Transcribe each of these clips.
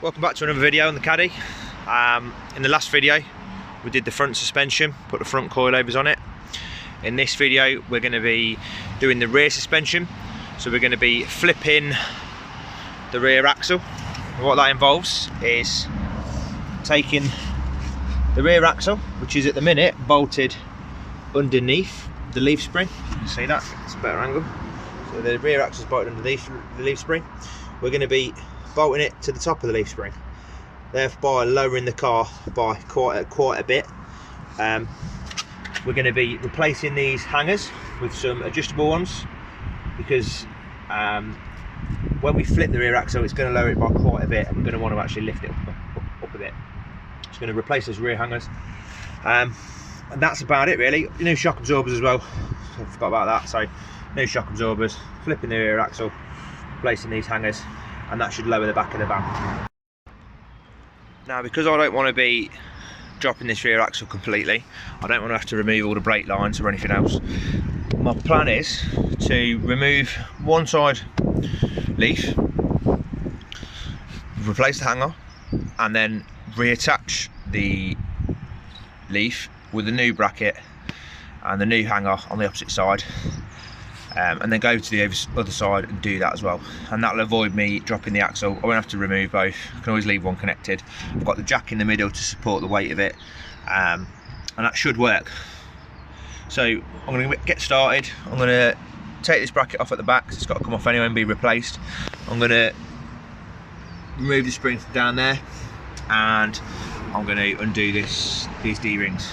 Welcome back to another video on the Caddy. In the last video we did the front suspension, put the front coilovers on it. In this video we're going to be doing the rear suspension, so we're going to be flipping the rear axle. And what that involves is taking the rear axle, which is at the minute bolted underneath the leaf spring. See that? It's a better angle. So the rear axle is bolted underneath the leaf spring. We're going to be bolting it to the top of the leaf spring, thereby lowering the car by quite a bit. We're going to be replacing these hangers with some adjustable ones, because when we flip the rear axle it's going to lower it by quite a bit, and we're going to want to actually lift it up a bit. It's going to replace those rear hangers, and that's about it really. New shock absorbers as well, I forgot about that. So new shock absorbers, flipping the rear axle, replacing these hangers, and that should lower the back of the van. Now, because I don't want to be dropping this rear axle completely, I don't want to have to remove all the brake lines or anything else. My plan is to remove one side leaf, replace the hanger, and then reattach the leaf with the new bracket and the new hanger on the opposite side, and then go to the other side and do that as well, and that'll avoid me dropping the axle. I won't have to remove both, I can always leave one connected. I've got the jack in the middle to support the weight of it, and that should work. So I'm going to get started. I'm going to take this bracket off at the back because it's got to come off anyway and be replaced. I'm going to remove the spring from down there, and I'm going to undo these D-rings.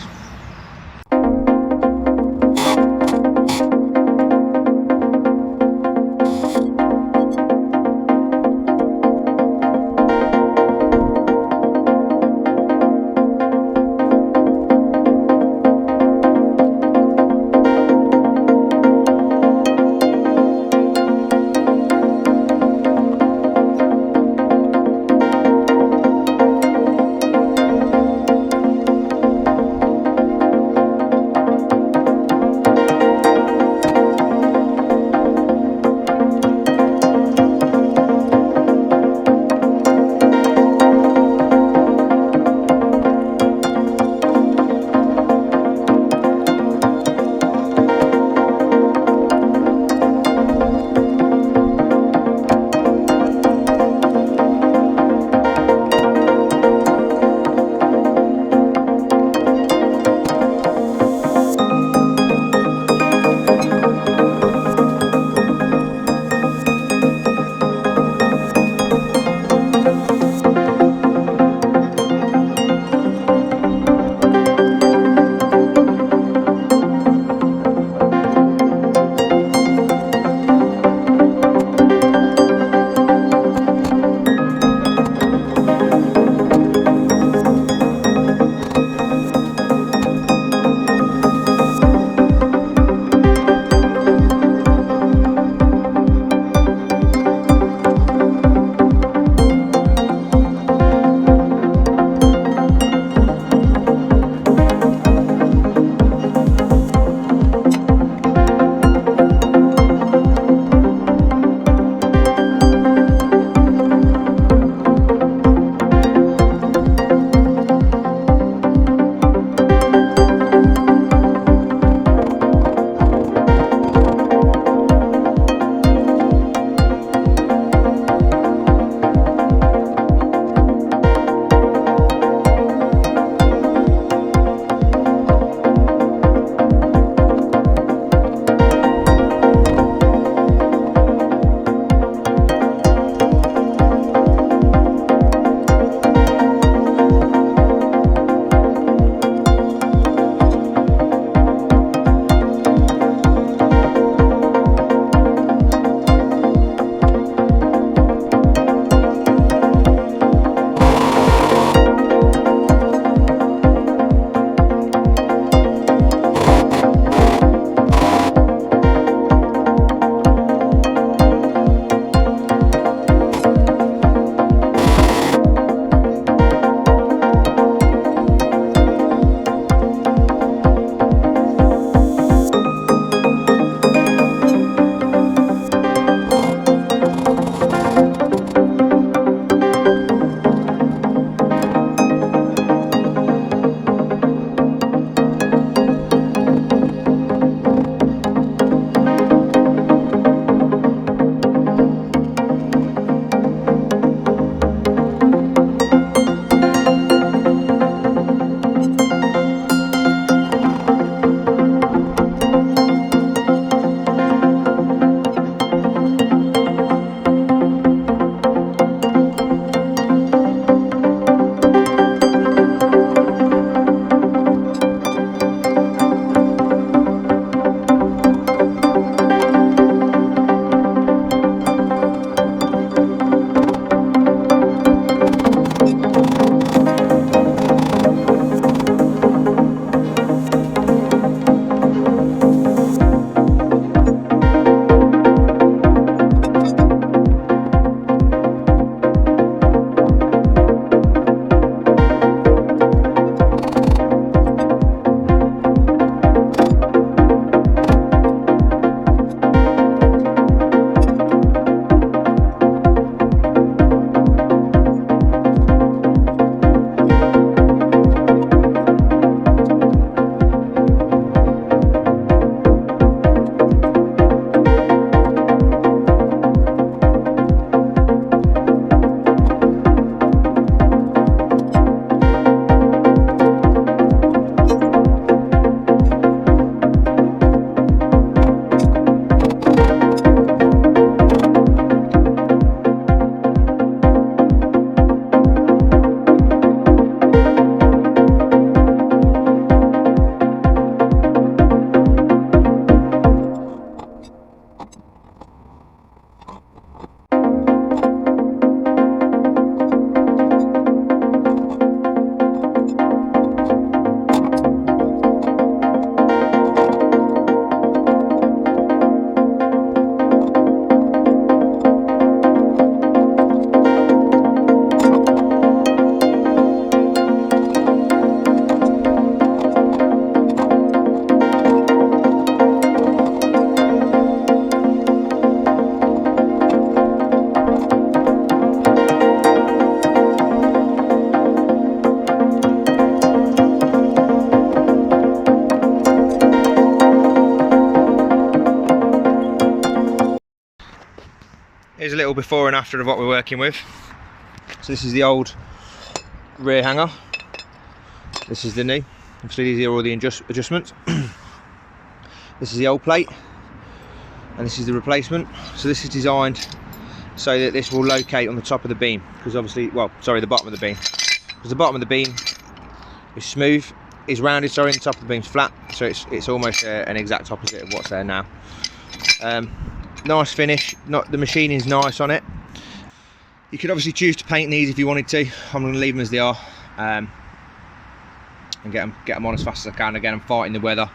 Here's a little before and after of what we're working with. So this is the old rear hanger. This is the new. Obviously these are all the adjustments. This is the old plate, and this is the replacement. So this is designed so that this will locate on the top of the beam, because obviously, well, sorry, the bottom of the beam, because the bottom of the beam is smooth, is rounded, sorry, and the top of the beam's flat, so it's almost an exact opposite of what's there now. Nice finish. The machining's nice on it. You could obviously choose to paint these if you wanted to. I'm going to leave them as they are, and get them on as fast as I can. Again, I'm fighting the weather,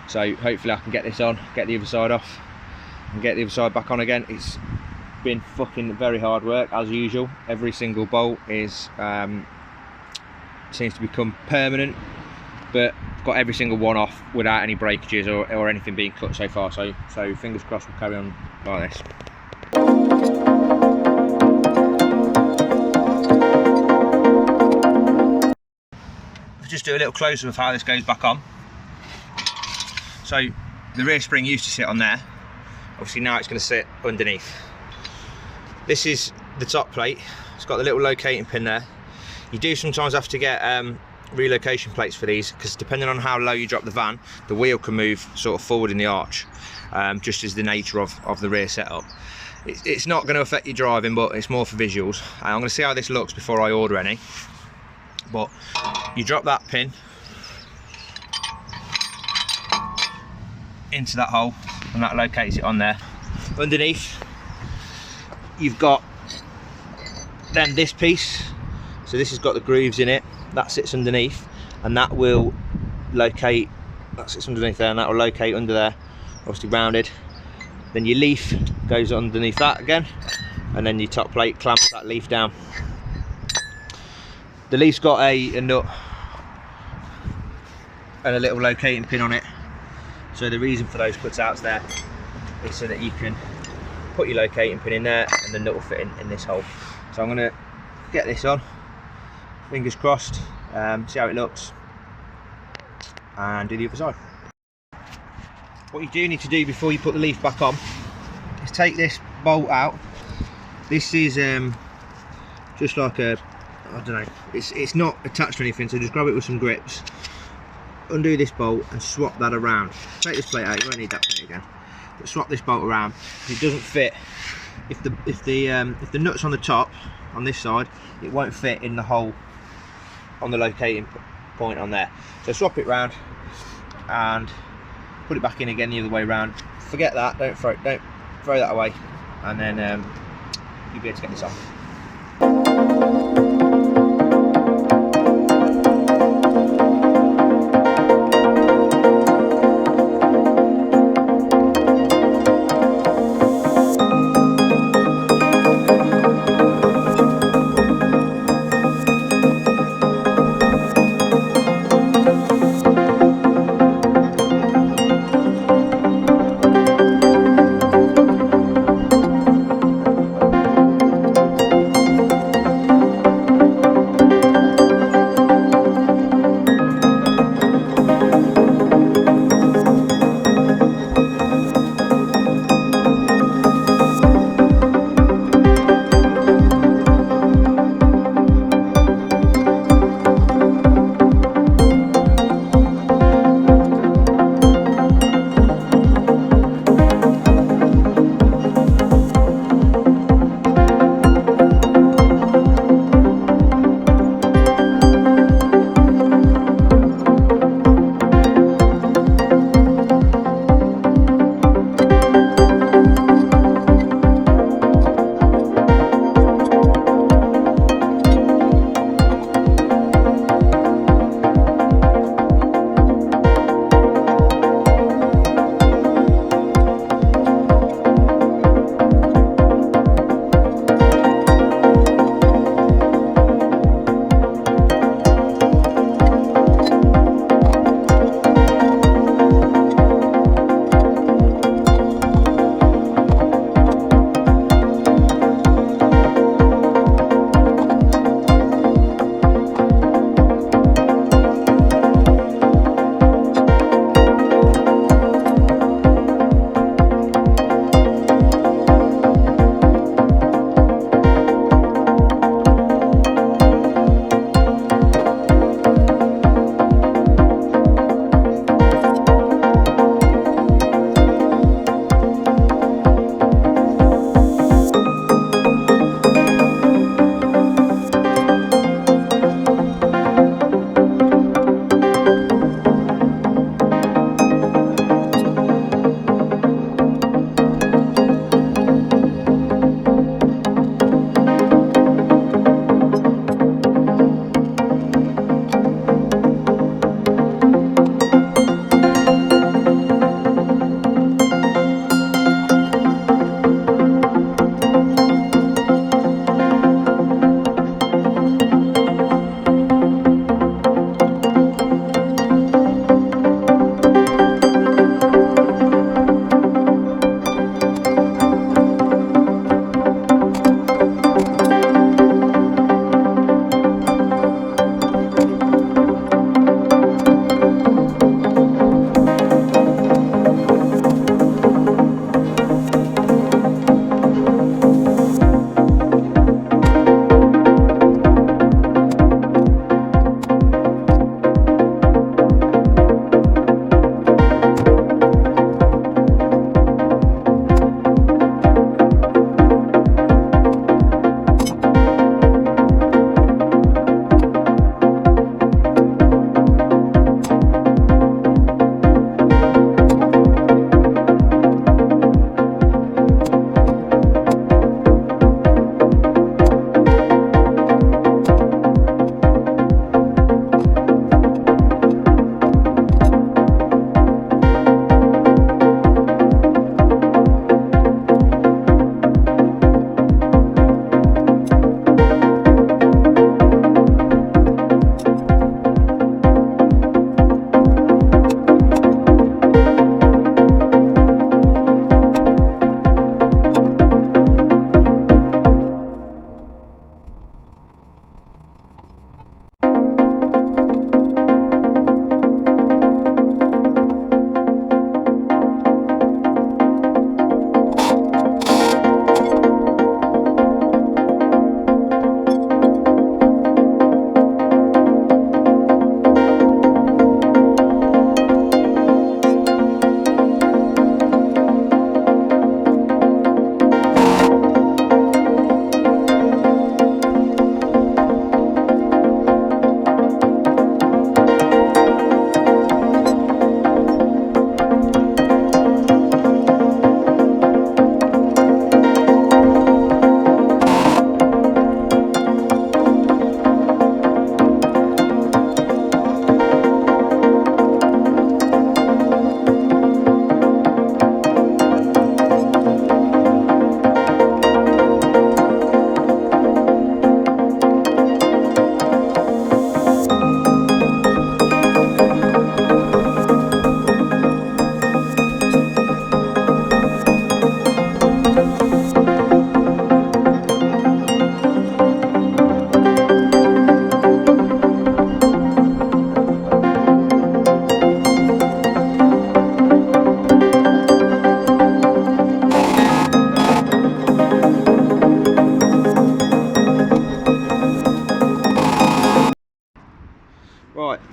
so hopefully I can get this on, get the other side off, and get the other side back on again. It's been fucking very hard work as usual. Every single bolt is seems to become permanent, but I've got every single one off without any breakages or anything being cut so far. So fingers crossed we'll carry on like this. I'll just do a little close-up of how this goes back on. So the rear spring used to sit on there. Obviously now it's going to sit underneath. This is the top plate. It's got the little locating pin there. You do sometimes have to get relocation plates for these, because depending on how low you drop the van, the wheel can move sort of forward in the arch, just as the nature of the rear setup. It's not going to affect your driving, but it's more for visuals. I'm going to see how this looks before I order any. But you drop that pin into that hole, and that locates it on there. Underneath you've got then this piece, so this has got the grooves in it, that sits underneath, and that will locate, that sits underneath there, and that will locate under there, obviously rounded. Then your leaf goes underneath that again, and then your top plate clamps that leaf down. The leaf's got a nut and a little locating pin on it, so the reason for those cutouts there is so that you can put your locating pin in there and the nut will fit in this hole. So I'm going to get this on, fingers crossed, see how it looks, and do the other side. What you do need to do before you put the leaf back on is take this bolt out. This is just like a, I don't know, it's not attached to anything, so just grab it with some grips, undo this bolt and swap that around. Take this plate out, you won't need that plate again, but swap this bolt around. If it doesn't fit, if the nut's on the top on this side, it won't fit in the hole on the locating point on there. So swap it round and put it back in again the other way round. Forget that, don't throw that away, and then you'll be able to get this off.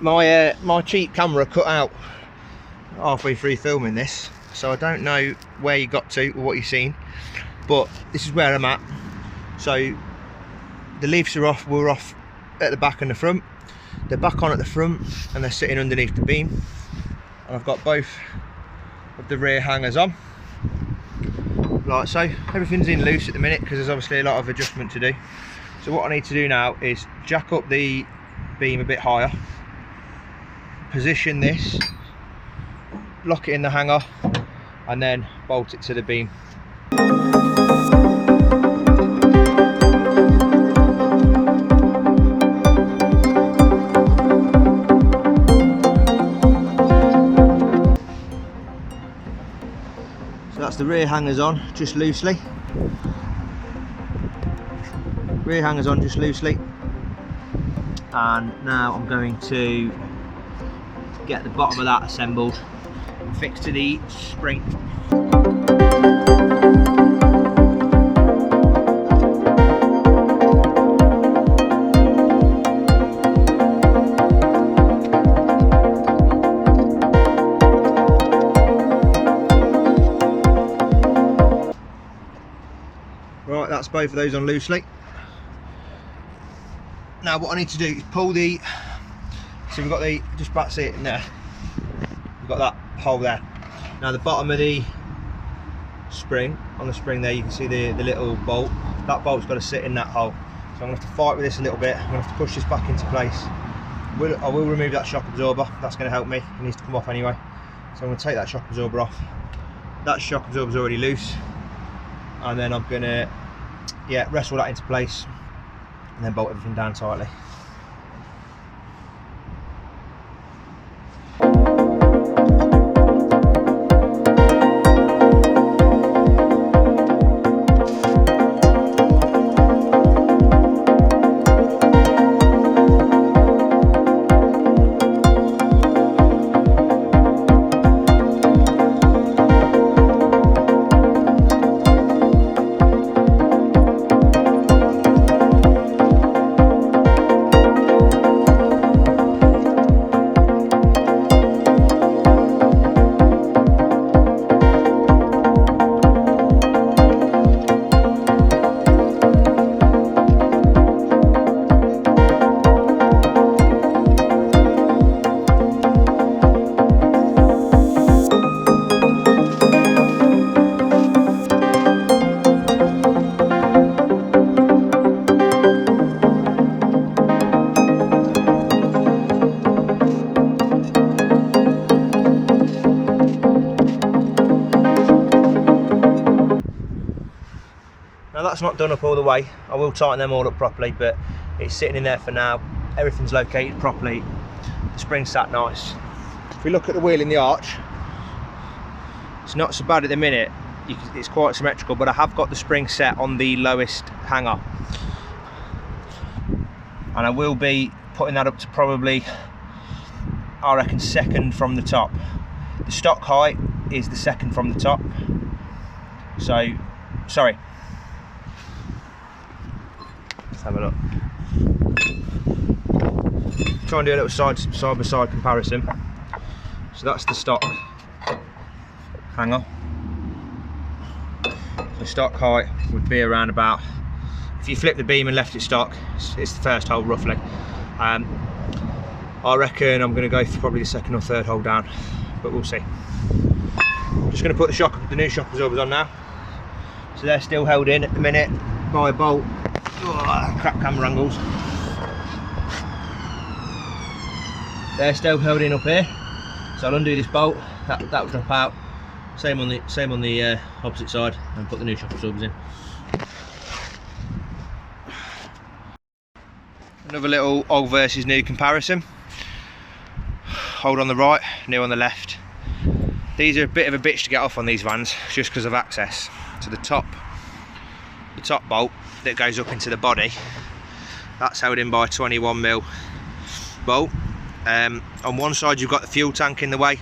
My cheap camera cut out halfway through filming this, so I don't know where you got to or what you've seen, but this is where I'm at. So the leaves are off, we're off at the back and the front. They're back on at the front and they're sitting underneath the beam, and I've got both of the rear hangers on like so. Everything's in loose at the minute because there's obviously a lot of adjustment to do. So what I need to do now is jack up the beam a bit higher, position this, lock it in the hanger, and then bolt it to the beam. So that's the rear hangers on, just loosely. Rear hangers on just loosely. And now I'm going to get the bottom of that assembled and fixed to the spring. Right, that's both of those on loosely. Now what I need to do is pull the, so we've got the, just about to see it in there, we've got that hole there. Now the bottom of the spring, on the spring there you can see the little bolt, that bolt's got to sit in that hole. So I'm going to have to fight with this a little bit, I'm going to have to push this back into place. I will remove that shock absorber, that's going to help me, it needs to come off anyway. So I'm going to take that shock absorber off. That shock absorber's already loose, and then I'm going to wrestle that into place and then bolt everything down tightly. Now that's not done up all the way, I will tighten them all up properly, but it's sitting in there for now. Everything's located properly, the spring's sat nice. If we look at the wheel in the arch, it's not so bad at the minute, it's quite symmetrical, but I have got the spring set on the lowest hanger. And I will be putting that up to probably, I reckon, second from the top. The stock height is the second from the top. So, sorry. Let's have a look. Try and do a little side by side comparison. So that's the stock hanger. The stock height would be around about, if you flip the beam and left it stock, it's the first hole roughly. I reckon I'm going to go for probably the second or third hole down, but we'll see. I'm just going to put the new shock absorbers on now. So they're still held in at the minute by a bolt. Oh, crap camera angles. They're still held in up here. So I'll undo this bolt. That will drop out. Same on the opposite side, and put the new shock absorbers in. Another little old versus new comparison. Old on the right, new on the left. These are a bit of a bitch to get off on these vans, just because of access. So the top bolt that goes up into the body, that's held in by a 21mm bolt. On one side you've got the fuel tank in the way,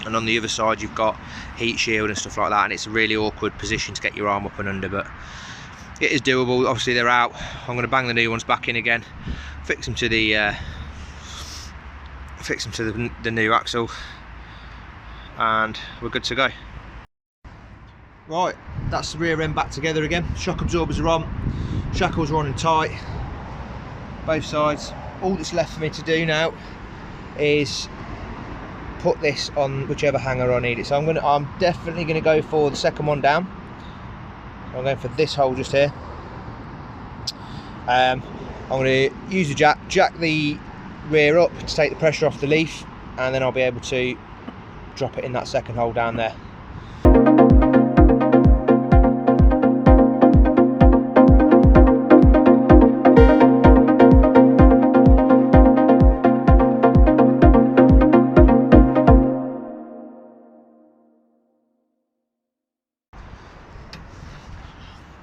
and on the other side you've got heat shield and stuff like that, and it's a really awkward position to get your arm up and under, but it is doable. Obviously they're out. I'm going to bang the new ones back in again, fix them to the fix them to the new axle, and we're good to go. Right, that's the rear end back together again. Shock absorbers are on, shackles are on and tight, both sides. All that's left for me to do now is put this on whichever hanger I need it. So I'm definitely gonna go for the second one down. So I'm going for this hole just here. I'm going to use the jack the rear up to take the pressure off the leaf, and then I'll be able to drop it in that second hole down there.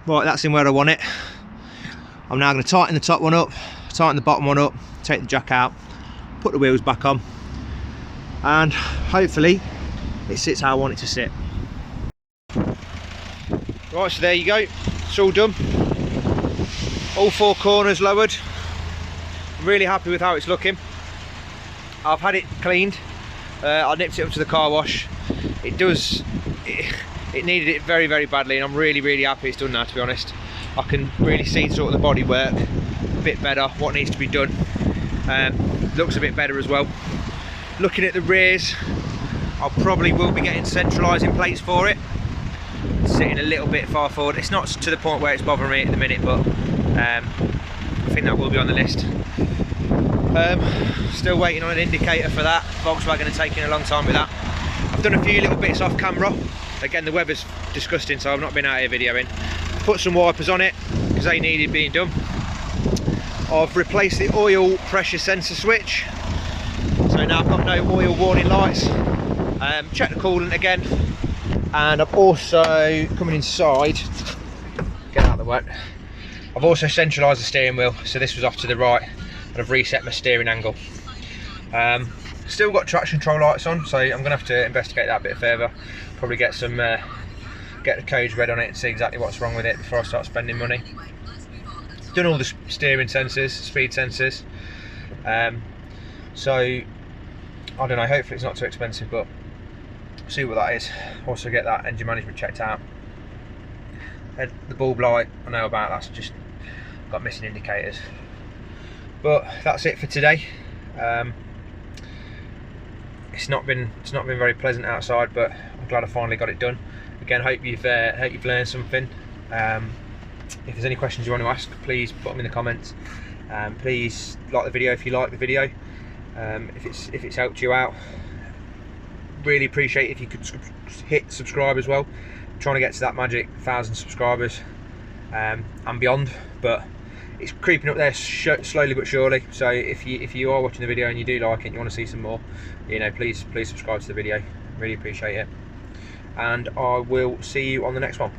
Right, that's in where I want it. I'm now going to tighten the top one up, tighten the bottom one up, take the jack out, put the wheels back on, and hopefully it sits how I want it to sit. Right, so there you go, it's all done. All four corners lowered. I'm really happy with how it's looking. I've had it cleaned. I nipped it up to the car wash. It needed it very, very badly, and I'm really, really happy it's done now, to be honest. I can really see sort of the bodywork a bit better, what needs to be done. Looks a bit better as well. Looking at the rears, I probably will be getting centralising plates for it. Sitting a little bit far forward. It's not to the point where it's bothering me at the minute, but I think that will be on the list. Still waiting on an indicator for that. Volkswagen are taking a long time with that. I've done a few little bits off camera. Again, the weather's disgusting, so I've not been out here videoing. Put some wipers on it because they needed being done. I've replaced the oil pressure sensor switch, so now I've got no oil warning lights. Check the coolant again, and I've also, coming inside, get out of the way, I've also centralised the steering wheel, so this was off to the right, and I've reset my steering angle. Still got traction control lights on, so I'm going to have to investigate that a bit further. Probably get some, get the codes read on it and see exactly what's wrong with it before I start spending money. Done all the steering sensors, speed sensors. So I don't know. Hopefully it's not too expensive, but see what that is. Also get that engine management checked out. The bulb light I know about. That's just got missing indicators. But that's it for today. It's not been very pleasant outside, but I'm glad I finally got it done. Again, hope you've learned something. If there's any questions you want to ask, please put them in the comments. Please like the video if you like the video. If it's helped you out, really appreciate if you could hit subscribe as well. I'm trying to get to that magic 1,000 subscribers and beyond, but it's creeping up there slowly but surely. So if you are watching the video and you do like it and you want to see some more, you know, please subscribe to the video. Really appreciate it, and I will see you on the next one.